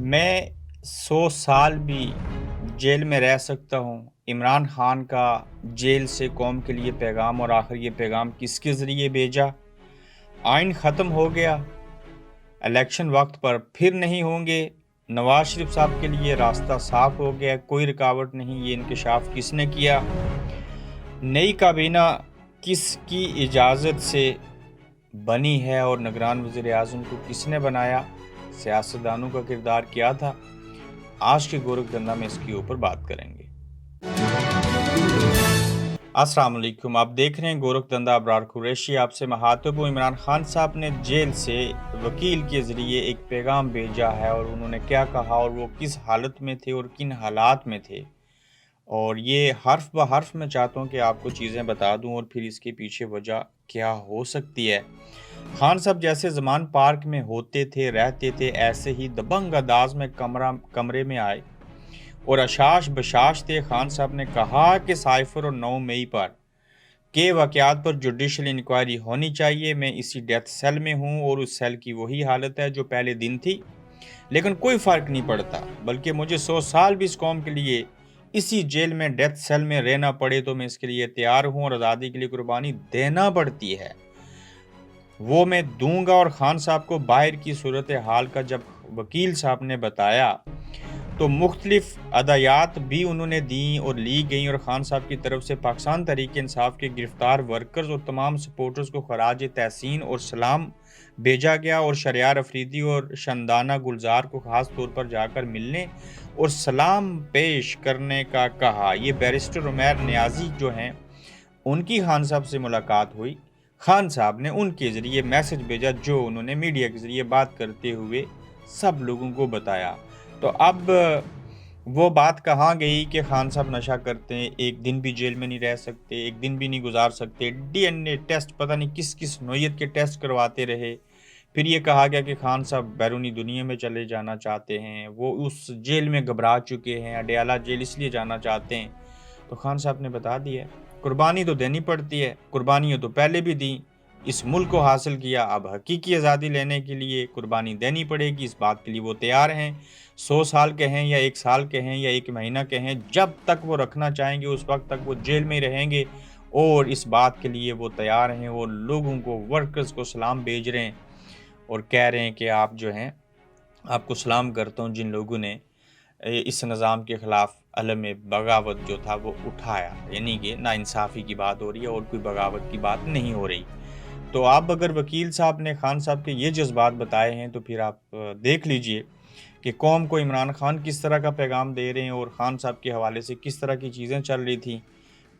میں 100 سال بھی جیل میں رہ سکتا ہوں۔ عمران خان کا جیل سے قوم کے لیے پیغام، اور آخر یہ پیغام کس کے ذریعے بھیجا؟ آئین ختم ہو گیا، الیکشن وقت پر پھر نہیں ہوں گے، نواز شریف صاحب کے لیے راستہ صاف ہو گیا، کوئی رکاوٹ نہیں۔ یہ انکشاف کس نے کیا؟ نئی کابینہ کس کی اجازت سے بنی ہے اور نگران وزیر اعظم کو کس نے بنایا؟ سیاستدانوں کا کردار کیا تھا؟ آج کے گورکھ دھندا میں اس کے اوپر بات کریں گے۔ السلام علیکم، آپ دیکھ رہے ہیں گورکھ دھندا، ابرار قریشی آپ سے مخاطب ہوں۔ عمران خان صاحب نے جیل سے وکیل کے ذریعے ایک پیغام بھیجا ہے، اور انہوں نے کیا کہا اور وہ کس حالت میں تھے اور کن حالات میں تھے، اور یہ حرف بہ حرف میں چاہتا ہوں کہ آپ کو چیزیں بتا دوں اور پھر اس کے پیچھے وجہ کیا ہو سکتی ہے۔ خان صاحب جیسے زمان پارک میں ہوتے تھے، رہتے تھے، ایسے ہی دبنگ انداز میں کمرے میں آئے اور اشاش بشاش تھے۔ خان صاحب نے کہا کہ سائفر اور 9 مئی پر کے واقعات پر جوڈیشل انکوائری ہونی چاہیے۔ میں اسی ڈیتھ سیل میں ہوں اور اس سیل کی وہی حالت ہے جو پہلے دن تھی، لیکن کوئی فرق نہیں پڑتا، بلکہ مجھے 100 سال بھی اس قوم کے لیے اسی جیل میں ڈیتھ سیل میں رہنا پڑے تو میں اس کے لیے تیار ہوں، اور آزادی کے لیے قربانی دینا پڑتی ہے وہ میں دوں گا۔ اور خان صاحب کو باہر کی صورتحال کا جب وکیل صاحب نے بتایا تو مختلف ہدایات بھی انہوں نے دیں اور لی گئیں، اور خان صاحب کی طرف سے پاکستان تحریک انصاف کے گرفتار ورکرز اور تمام سپورٹرز کو خراج تحسین اور سلام بھیجا گیا، اور شہریار افریدی اور شندانہ گلزار کو خاص طور پر جا کر ملنے اور سلام پیش کرنے کا کہا۔ یہ بیرسٹر عمیر نیازی جو ہیں، ان کی خان صاحب سے ملاقات ہوئی۔ خان صاحب نے ان کے ذریعے میسج بھیجا جو انہوں نے میڈیا کے ذریعے بات کرتے ہوئے سب لوگوں کو بتایا۔ تو اب وہ بات کہاں گئی کہ خان صاحب نشہ کرتے ہیں، ایک دن بھی جیل میں نہیں رہ سکتے، ایک دن بھی نہیں گزار سکتے، ڈی این اے ٹیسٹ پتہ نہیں کس کس نوعیت کے ٹیسٹ کرواتے رہے۔ پھر یہ کہا گیا کہ خان صاحب بیرونی دنیا میں چلے جانا چاہتے ہیں، وہ اس جیل میں گھبرا چکے ہیں، اڈیالہ جیل اس لیے جانا چاہتے ہیں۔ تو خان صاحب نے بتا دیا قربانی تو دینی پڑتی ہے، قربانیاں تو پہلے بھی دیں، اس ملک کو حاصل کیا، اب حقیقی آزادی لینے کے لیے قربانی دینی پڑے گی، اس بات کے لیے وہ تیار ہیں۔ 100 سال کے ہیں یا 1 سال کے ہیں یا 1 مہینہ کے ہیں، جب تک وہ رکھنا چاہیں گے اس وقت تک وہ جیل میں رہیں گے، اور اس بات کے لیے وہ تیار ہیں۔ وہ لوگوں کو، ورکرز کو سلام بھیج رہے ہیں اور کہہ رہے ہیں کہ آپ جو ہیں، آپ کو سلام کرتا ہوں جن لوگوں نے اس نظام کے خلاف علم بغاوت جو تھا وہ اٹھایا، یعنی کہ ناانصافی کی بات ہو رہی ہے اور کوئی بغاوت کی بات نہیں ہو رہی۔ تو آپ اگر وکیل صاحب نے خان صاحب کے یہ جذبات بتائے ہیں تو پھر آپ دیکھ لیجئے کہ قوم کو عمران خان کس طرح کا پیغام دے رہے ہیں اور خان صاحب کے حوالے سے کس طرح کی چیزیں چل رہی تھیں۔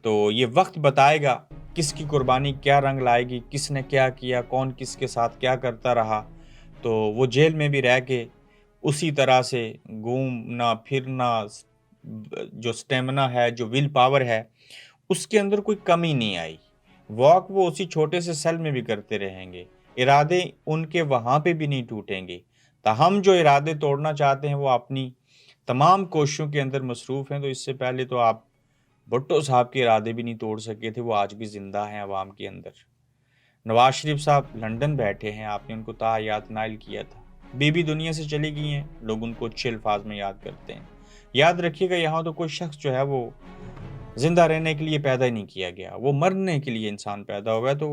تو یہ وقت بتائے گا کس کی قربانی کیا رنگ لائے گی، کس نے کیا کیا، کون کس کے ساتھ کیا کرتا رہا۔ تو وہ جیل میں بھی رہ کے اسی طرح سے گھومنا پھرنا، جو سٹیمنا ہے، جو ول پاور ہے، اس کے اندر کوئی کمی نہیں آئی۔ واک وہ اسی چھوٹے سے سیل میں بھی کرتے رہیں گے، ارادے ان کے وہاں پہ بھی نہیں ٹوٹیں گے۔ تاہم جو ارادے توڑنا چاہتے ہیں وہ اپنی تمام کوششوں کے اندر مصروف ہیں۔ تو اس سے پہلے تو آپ بھٹو صاحب کے ارادے بھی نہیں توڑ سکے تھے، وہ آج بھی زندہ ہیں عوام کے اندر۔ نواز شریف صاحب لندن بیٹھے ہیں، آپ نے ان کو تحیات نائل کیا تھا، بی بی دنیا سے چلی گئی ہیں، لوگ ان کو اچھے الفاظ میں یاد کرتے ہیں۔ یاد رکھیے گا، یہاں تو کوئی شخص جو ہے وہ زندہ رہنے کے لیے پیدا ہی نہیں کیا گیا، وہ مرنے کے لیے انسان پیدا ہوا ہے۔ تو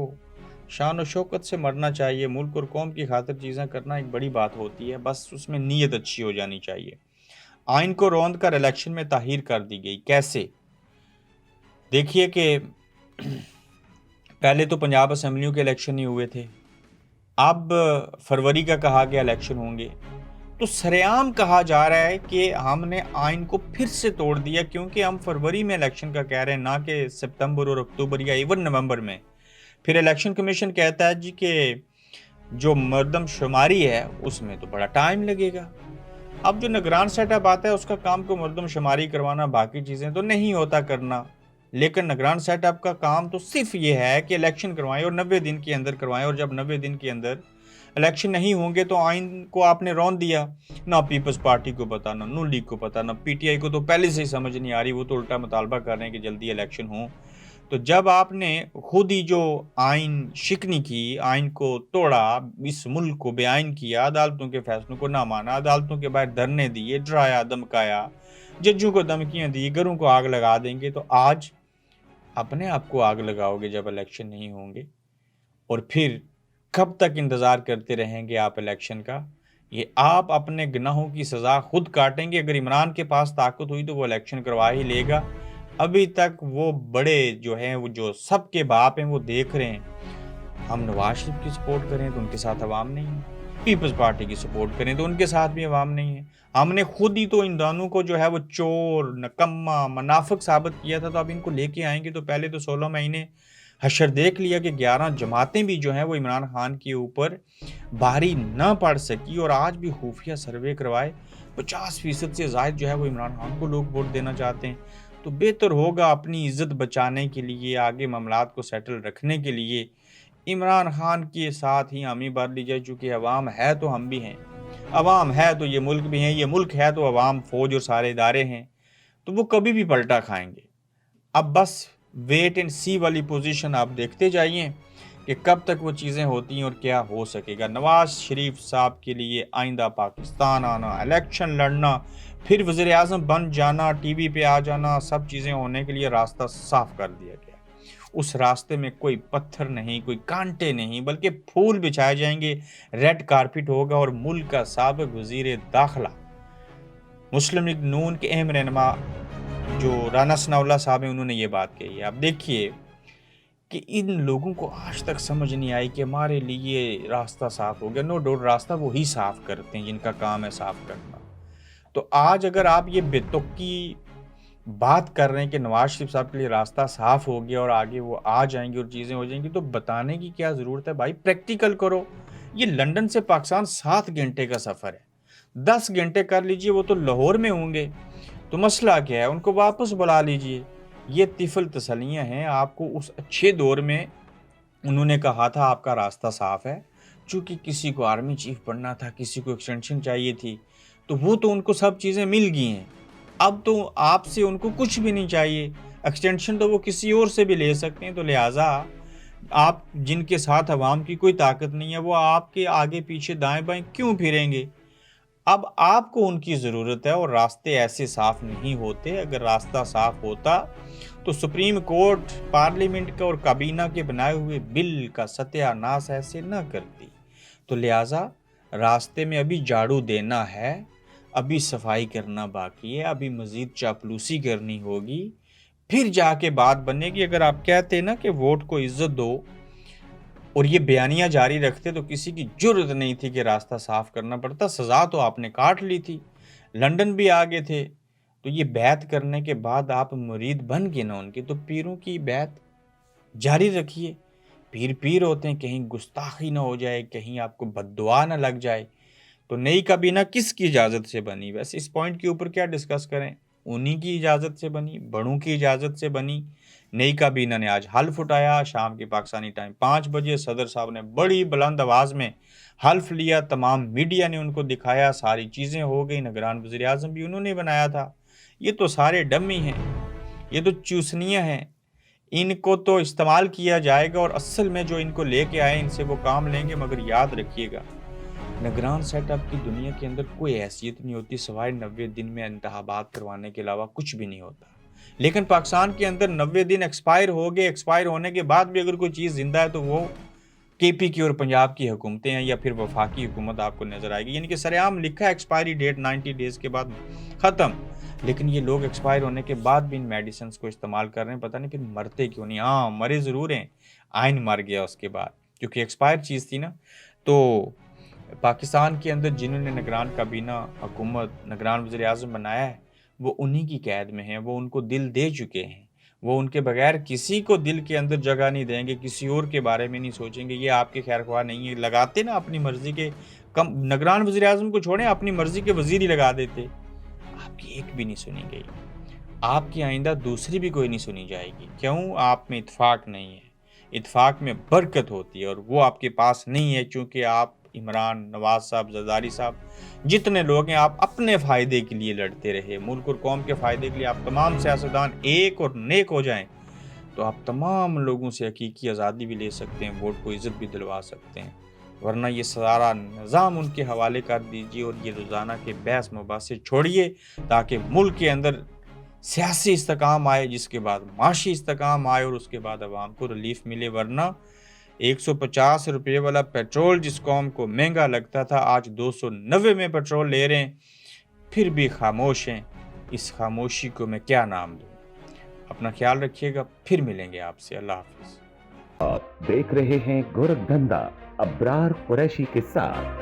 شان و شوکت سے مرنا چاہیے، ملک اور قوم کی خاطر چیزیں کرنا ایک بڑی بات ہوتی ہے، بس اس میں نیت اچھی ہو جانی چاہیے۔ آئین کو روند کر الیکشن میں تاخیر کر دی گئی، کیسے؟ دیکھیے کہ پہلے تو پنجاب اسمبلیوں کے الیکشن نہیں ہوئے تھے، اب فروری کا کہا گیا الیکشن ہوں گے، تو سریعام کہا جا رہا ہے کہ ہم نے آئین کو پھر سے توڑ دیا، کیونکہ ہم فروری میں الیکشن کا کہہ رہے ہیں، نہ کہ ستمبر اور اکتوبر یا ایون نومبر میں۔ پھر الیکشن کمیشن کہتا ہے جی کہ جو مردم شماری ہے اس میں تو بڑا ٹائم لگے گا۔ اب جو نگران سیٹ اپ آتا ہے اس کا کام کو مردم شماری کروانا، باقی چیزیں تو نہیں ہوتا کرنا، لیکن نگران سیٹ اپ کا کام تو صرف یہ ہے کہ الیکشن کروائیں اور 90 دن کے اندر کروائیں، اور جب 90 دن کے اندر الیکشن نہیں ہوں گے تو آئین کو آپ نے رون دیا۔ نہ پیپلز پارٹی کو پتا، نہ نون لیگ کو پتا، نہ پی ٹی آئی کو تو پہلے سے ہی سمجھ نہیں آ رہی، وہ تو الٹا مطالبہ کر رہے ہیں کہ جلدی الیکشن ہوں۔ تو جب آپ نے خود ہی جو آئین شکنی کی، آئین کو توڑا، اس ملک کو بے آئین کیا، عدالتوں کے فیصلوں کو نہ مانا، عدالتوں کے باہر دھرنے دیے، ڈرایا دمکایا، ججوں کو دھمکیاں دی، گھروں کو آگ لگا دیں گے، تو آج اپنے آپ کو آگ لگاؤ گے جب الیکشن نہیں ہوں گے؟ اور پھر کب تک انتظار کرتے رہیں گے آپ الیکشن کا؟ یہ آپ اپنے گناہوں کی سزا خود کاٹیں گے۔ اگر عمران کے پاس طاقت ہوئی تو وہ الیکشن کروا ہی لے گا۔ ابھی تک وہ بڑے جو ہیں، وہ جو سب کے باپ ہیں، وہ دیکھ رہے ہیں ہم نواز شریف کی سپورٹ کریں تو ان کے ساتھ عوام نہیں ہے، پیپلز پارٹی کی سپورٹ کریں تو ان کے ساتھ بھی عوام نہیں ہے۔ ہم نے خود ہی تو ان دونوں کو جو ہے وہ چور، نکما، منافق ثابت کیا تھا، تو اب ان کو لے کے آئیں گے تو پہلے تو 16 مہینے حشر دیکھ لیا کہ 11 جماعتیں بھی جو ہیں وہ عمران خان کے اوپر بھاری نہ پڑ سکی، اور آج بھی خفیہ سروے کروائے 50% سے زائد جو ہے وہ عمران خان کو لوگ ووٹ دینا چاہتے ہیں۔ تو بہتر ہوگا اپنی عزت بچانے کے لیے، آگے معاملات کو سیٹل رکھنے کے لیے عمران خان کے ساتھ ہی حامی بھر لی جائے، چونکہ عوام ہے تو ہم بھی ہیں، عوام ہے تو یہ ملک بھی ہیں، یہ ملک ہے تو عوام، فوج اور سارے ادارے ہیں، تو وہ کبھی بھی پلٹا کھائیں گے۔ اب بس ویٹ اینڈ سی والی پوزیشن آپ دیکھتے جائیے کہ کب تک وہ چیزیں ہوتی ہیں اور کیا ہو سکے گا۔ نواز شریف صاحب کے لیے آئندہ پاکستان آنا، الیکشن لڑنا، پھر وزیر اعظم بن جانا، ٹی وی پہ آ جانا، سب چیزیں ہونے کے لیے راستہ صاف کر دیا گیا۔ اس راستے میں کوئی پتھر نہیں، کوئی کانٹے نہیں، بلکہ پھول بچھائے جائیں گے، ریڈ کارپٹ ہوگا، اور ملک کا سابق وزیر داخلہ مسلم لیگ نون کے اہم رہنما جو رانا ثناء اللہ صاحب ہیں، انہوں نے یہ بات کہی ہے۔ اب دیکھیے کہ ان لوگوں کو آج تک سمجھ نہیں آئی کہ ہمارے لیے راستہ صاف ہو گیا۔ نو ڈاؤٹ راستہ وہی صاف کرتے ہیں جن کا کام ہے صاف کرنا۔ تو آج اگر آپ یہ بے تک کی بات کر رہے ہیں کہ نواز شریف صاحب کے لیے راستہ صاف ہو گیا اور آگے وہ آ جائیں گے اور چیزیں ہو جائیں گی، تو بتانے کی کیا ضرورت ہے بھائی؟ پریکٹیکل کرو۔ یہ لندن سے پاکستان 7 گھنٹے کا سفر ہے، 10 گھنٹے کر لیجئے، وہ تو لاہور میں ہوں گے، تو مسئلہ کیا ہے؟ ان کو واپس بلا لیجئے۔ یہ طفل تسلیاں ہیں۔ آپ کو اس اچھے دور میں انہوں نے کہا تھا آپ کا راستہ صاف ہے، چونکہ کسی کو آرمی چیف بننا تھا، کسی کو ایکسٹینشن چاہیے تھی، تو وہ تو ان کو سب چیزیں مل گئی ہیں۔ اب تو آپ سے ان کو کچھ بھی نہیں چاہیے، ایکسٹینشن تو وہ کسی اور سے بھی لے سکتے ہیں۔ تو لہٰذا آپ جن کے ساتھ عوام کی کوئی طاقت نہیں ہے، وہ آپ کے آگے پیچھے دائیں بائیں کیوں پھریں گے؟ اب آپ کو ان کی ضرورت ہے، اور راستے ایسے صاف نہیں ہوتے۔ اگر راستہ صاف ہوتا تو سپریم کورٹ، پارلیمنٹ کا اور کابینہ کے بنائے ہوئے بل کا ستیہ ناش ایسے نہ کرتی۔ تو لہٰذا راستے میں ابھی جھاڑو دینا ہے، ابھی صفائی کرنا باقی ہے، ابھی مزید چاپلوسی کرنی ہوگی، پھر جا کے بات بنے گی۔ اگر آپ کہتے نا کہ ووٹ کو عزت دو اور یہ بیانیاں جاری رکھتے، تو کسی کی جرت نہیں تھی کہ راستہ صاف کرنا پڑتا۔ سزا تو آپ نے کاٹ لی تھی، لندن بھی آگے تھے، تو یہ بیعت کرنے کے بعد آپ مرید بن گئے نا ان کی، تو پیروں کی بیعت جاری رکھیے۔ پیر ہوتے ہیں، کہیں گستاخی نہ ہو جائے، کہیں آپ کو بد دعا نہ لگ جائے۔ تو نئی کابینہ کس کی اجازت سے بنی؟ ویسے اس پوائنٹ کے اوپر کیا ڈسکس کریں؟ انہی کی اجازت سے بنی، بڑوں کی اجازت سے بنی۔ نئی کابینہ نے آج حلف اٹھایا، شام کے پاکستانی ٹائم 5 بجے صدر صاحب نے بڑی بلند آواز میں حلف لیا، تمام میڈیا نے ان کو دکھایا، ساری چیزیں ہو گئی، نگران وزیر اعظم بھی انہوں نے بنایا تھا۔ یہ تو سارے ڈمی ہیں، یہ تو چوسنیاں ہیں، ان کو تو استعمال کیا جائے گا، اور اصل میں جو ان کو لے کے آئے ان سے وہ کام لیں گے۔ مگر یاد رکھیے گا، نگران سیٹ اپ کی دنیا کے اندر کوئی حیثیت نہیں ہوتی، سوائے 90 دن میں انتخابات کروانے کے علاوہ کچھ بھی نہیں ہوتا۔ لیکن پاکستان کے اندر 90 دن ایکسپائر ہو گئے، ایکسپائر ہونے کے بعد بھی اگر کوئی چیز زندہ ہے تو وہ کے پی کی اور پنجاب کی حکومتیں ہیں، یا پھر وفاقی حکومت آپ کو نظر آئے گی۔ یعنی کہ سرعام لکھا ہے ایکسپائری ڈیٹ 90 ڈیز کے بعد ختم، لیکن یہ لوگ ایکسپائر ہونے کے بعد بھی ان میڈیسنز کو استعمال کر رہے ہیں، پتہ نہیں پھر مرتے کیوں نہیں۔ ہاں مرے ضرور ہیں، آئین مر گیا اس کے بعد، کیونکہ ایکسپائر چیز تھی نا۔ تو پاکستان کے اندر جنہوں نے نگران کابینہ، حکومت، نگران وزیر اعظم بنایا ہے، وہ انہی کی قید میں ہیں، وہ ان کو دل دے چکے ہیں، وہ ان کے بغیر کسی کو دل کے اندر جگہ نہیں دیں گے، کسی اور کے بارے میں نہیں سوچیں گے۔ یہ آپ کے خیر خواہ نہیں ہے، لگاتے نا اپنی مرضی کے نگران وزیر اعظم کو چھوڑیں، اپنی مرضی کے وزیر ہی لگا دیتے، آپ کی ایک بھی نہیں سنی گئی، آپ کی آئندہ دوسری بھی کوئی نہیں سنی جائے گی۔ کیوں؟ آپ میں اتفاق نہیں ہے، اتفاق میں برکت ہوتی ہے، اور وہ آپ کے پاس نہیں ہے، چونکہ آپ عمران، نواز صاحب، زرداری صاحب، جتنے لوگ ہیں، آپ اپنے فائدے کے لیے لڑتے رہے، ملک اور قوم کے فائدے کے لیے۔ آپ تمام سیاستدان ایک اور نیک ہو جائیں تو آپ تمام لوگوں سے حقیقی آزادی بھی لے سکتے ہیں، ووٹ کو عزت بھی دلوا سکتے ہیں، ورنہ یہ سارا نظام ان کے حوالے کر دیجیے اور یہ روزانہ کے بحث مباحثے چھوڑیے تاکہ ملک کے اندر سیاسی استحکام آئے، جس کے بعد معاشی استحکام آئے اور اس کے بعد عوام کو ریلیف ملے۔ ورنہ 150 روپے والا پیٹرول جس قوم کو مہنگا لگتا تھا آج 290 میں پیٹرول لے رہے ہیں، پھر بھی خاموش ہیں۔ اس خاموشی کو میں کیا نام دوں؟ اپنا خیال رکھیے گا، پھر ملیں گے آپ سے۔ اللہ حافظ۔ آپ دیکھ رہے ہیں گورکھ دھندا ابرار قریشی کے ساتھ۔